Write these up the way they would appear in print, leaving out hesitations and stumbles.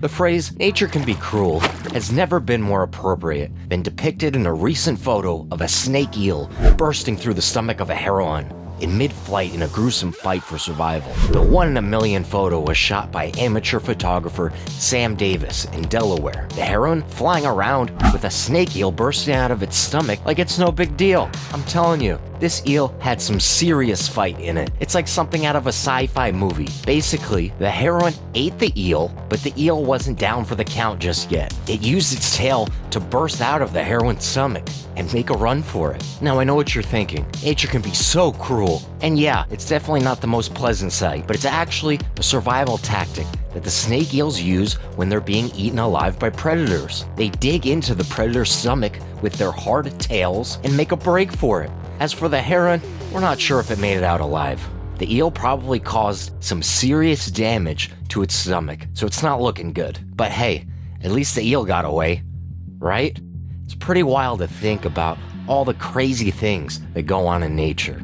The phrase, "nature can be cruel," has never been more appropriate than depicted in a recent photo of a snake eel bursting through the stomach of a heron in mid-flight in a gruesome fight for survival. The 1-in-a-million photo was shot by amateur photographer Sam Davis in Delaware. The heron flying around with a snake eel bursting out of its stomach like it's no big deal. I'm telling you, this eel had some serious fight in it. It's like something out of a sci-fi movie. Basically, the heron ate the eel, but the eel wasn't down for the count just yet. It used its tail to burst out of the heron's stomach and make a run for it. Now, I know what you're thinking. Nature can be so cruel. And yeah, it's definitely not the most pleasant sight, but it's actually a survival tactic that the snake eels use when they're being eaten alive by predators. They dig into the predator's stomach with their hard tails and make a break for it. As for the heron, we're not sure if it made it out alive. The eel probably caused some serious damage to its stomach, so it's not looking good. But hey, at least the eel got away, right? It's pretty wild to think about all the crazy things that go on in nature.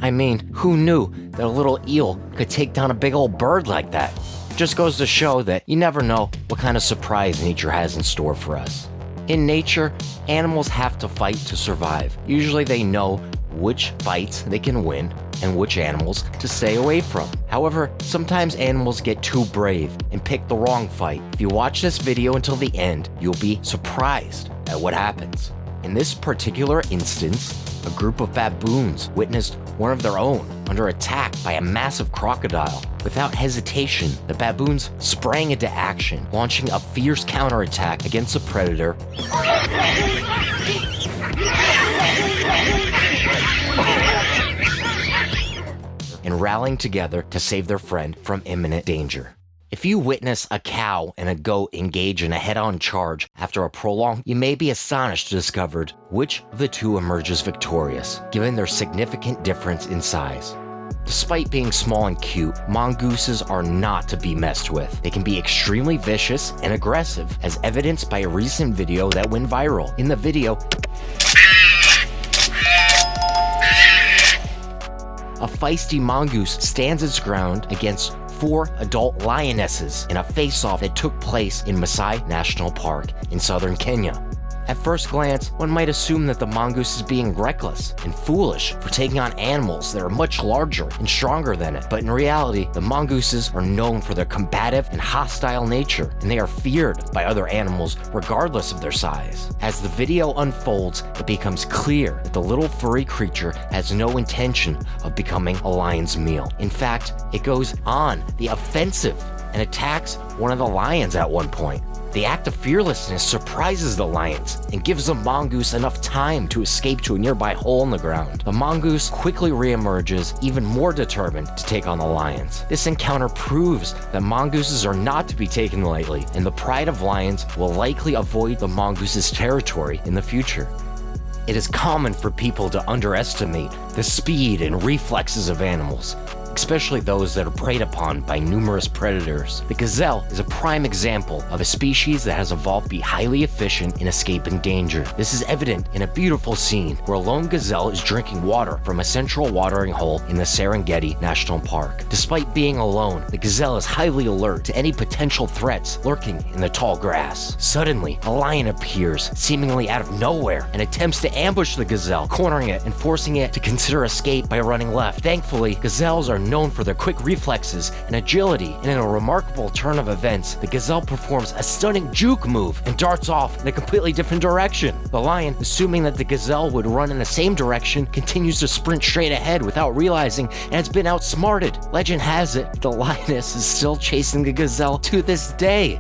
I mean, who knew that a little eel could take down a big old bird like that? It just goes to show that you never know what kind of surprise nature has in store for us. In nature, animals have to fight to survive. Usually they know which fights they can win and which animals to stay away from. However, sometimes animals get too brave and pick the wrong fight. If you watch this video until the end, you'll be surprised at what happens. In this particular instance, a group of baboons witnessed one of their own under attack by a massive crocodile. Without hesitation, the baboons sprang into action, launching a fierce counterattack against the predator and rallying together to save their friend from imminent danger. If you witness a cow and a goat engage in a head-on charge after a prolonged, you may be astonished to discover which of the two emerges victorious, given their significant difference in size. Despite being small and cute, mongooses are not to be messed with. They can be extremely vicious and aggressive, as evidenced by a recent video that went viral. In the video, a feisty mongoose stands its ground against 4 adult lionesses in a face-off that took place in Maasai National Park in southern Kenya. At first glance, one might assume that the mongoose is being reckless and foolish for taking on animals that are much larger and stronger than it. But in reality, the mongooses are known for their combative and hostile nature, and they are feared by other animals regardless of their size. As the video unfolds, it becomes clear that the little furry creature has no intention of becoming a lion's meal. In fact, it goes on the offensive and attacks one of the lions at one point. The act of fearlessness surprises the lions and gives the mongoose enough time to escape to a nearby hole in the ground. The mongoose quickly reemerges, even more determined to take on the lions. This encounter proves that mongooses are not to be taken lightly, and the pride of lions will likely avoid the mongoose's territory in the future. It is common for people to underestimate the speed and reflexes of animals, especially those that are preyed upon by numerous predators. The gazelle is a prime example of a species that has evolved to be highly efficient in escaping danger. This is evident in a beautiful scene where a lone gazelle is drinking water from a central watering hole in the Serengeti National Park. Despite being alone, the gazelle is highly alert to any potential threats lurking in the tall grass. Suddenly, a lion appears, seemingly out of nowhere, and attempts to ambush the gazelle, cornering it and forcing it to consider escape by running left. Thankfully, gazelles are known for their quick reflexes and agility, and in a remarkable turn of events, the gazelle performs a stunning juke move and darts off in a completely different direction. The lion, assuming that the gazelle would run in the same direction, continues to sprint straight ahead without realizing it has been outsmarted. Legend has it, the lioness is still chasing the gazelle to this day.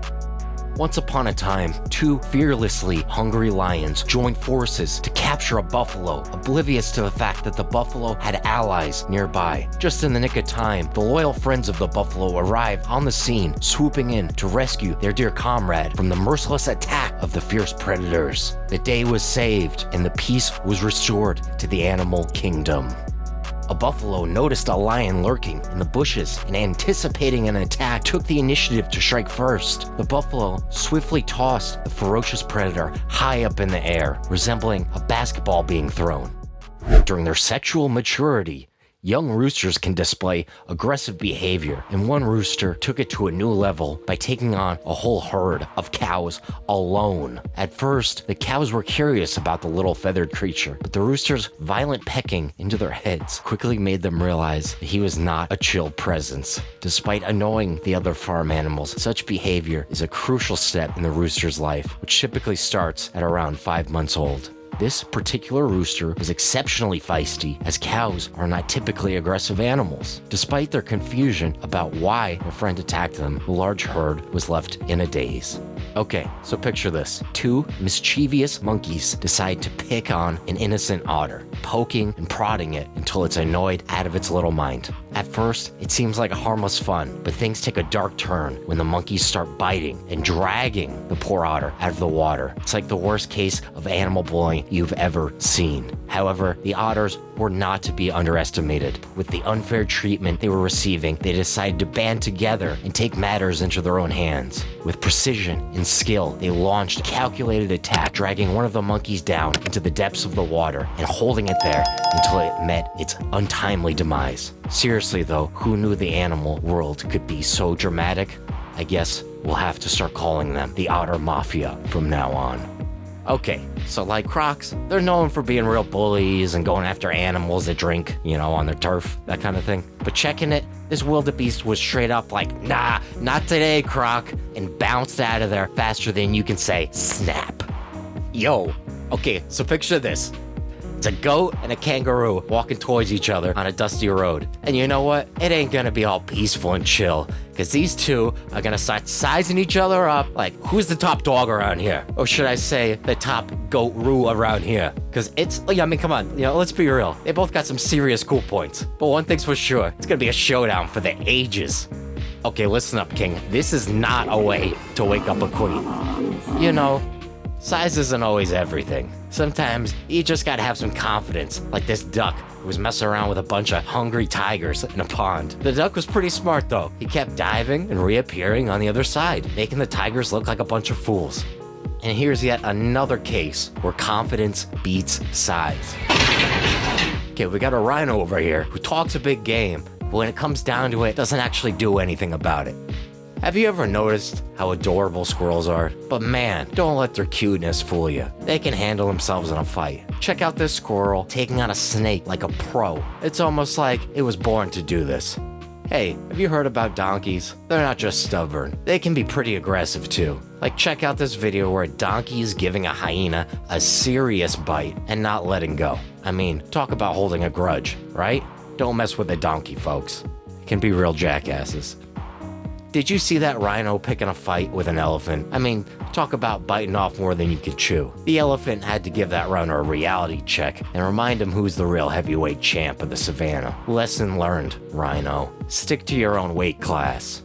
Once upon a time, 2 fearlessly hungry lions joined forces to capture a buffalo, oblivious to the fact that the buffalo had allies nearby. Just in the nick of time, the loyal friends of the buffalo arrived on the scene, swooping in to rescue their dear comrade from the merciless attack of the fierce predators. The day was saved, and the peace was restored to the animal kingdom. A buffalo noticed a lion lurking in the bushes and, anticipating an attack, took the initiative to strike first. The buffalo swiftly tossed the ferocious predator high up in the air, resembling a basketball being thrown. During their sexual maturity, Young roosters can display aggressive behavior, and one rooster took it to a new level by taking on a whole herd of cows alone. At first, the cows were curious about the little feathered creature, but the rooster's violent pecking into their heads quickly made them realize that he was not a chill presence. Despite annoying the other farm animals, such behavior is a crucial step in the rooster's life, which typically starts at around 5 months old. This particular rooster was exceptionally feisty, as cows are not typically aggressive animals. Despite their confusion about why their friend attacked them, the large herd was left in a daze. Okay, so picture this. 2 mischievous monkeys decide to pick on an innocent otter, poking and prodding it until it's annoyed out of its little mind. At first, it seems like a harmless fun, but things take a dark turn when the monkeys start biting and dragging the poor otter out of the water. It's like the worst case of animal bullying you've ever seen. However, the otters were not to be underestimated. With the unfair treatment they were receiving, they decided to band together and take matters into their own hands. With precision and skill, they launched a calculated attack, dragging one of the monkeys down into the depths of the water and holding it there until it met its untimely demise. Seriously though, who knew the animal world could be so dramatic? I guess we'll have to start calling them the Otter Mafia from now on. Okay, so like crocs, they're known for being real bullies and going after animals that drink, on their turf, that kind of thing. But checking it, this wildebeest was straight up like, nah, not today, croc, and bounced out of there faster than you can say snap. Yo, okay, so picture this. It's a goat and a kangaroo walking towards each other on a dusty road. And you know what? It ain't gonna be all peaceful and chill, because these two are gonna start sizing each other up like, who's the top dog around here? Or should I say, the top goat-roo around here? Because come on, let's be real. They both got some serious cool points. But one thing's for sure, it's gonna be a showdown for the ages. Okay, listen up, King. This is not a way to wake up a queen. Size isn't always everything. Sometimes you just gotta have some confidence, like this duck who was messing around with a bunch of hungry tigers in a pond. The duck was pretty smart though. He kept diving and reappearing on the other side, making the tigers look like a bunch of fools. And here's yet another case where confidence beats size. Okay, we got a rhino over here who talks a big game, but when it comes down to it, doesn't actually do anything about it. Have you ever noticed how adorable squirrels are? But man, don't let their cuteness fool you. They can handle themselves in a fight. Check out this squirrel taking on a snake like a pro. It's almost like it was born to do this. Hey, have you heard about donkeys? They're not just stubborn. They can be pretty aggressive too. Like check out this video where a donkey is giving a hyena a serious bite and not letting go. I mean, talk about holding a grudge, right? Don't mess with a donkey, folks. It can be real jackasses. Did you see that rhino picking a fight with an elephant? I mean, talk about biting off more than you could chew. The elephant had to give that rhino a reality check and remind him who's the real heavyweight champ of the savannah. Lesson learned, rhino. Stick to your own weight class.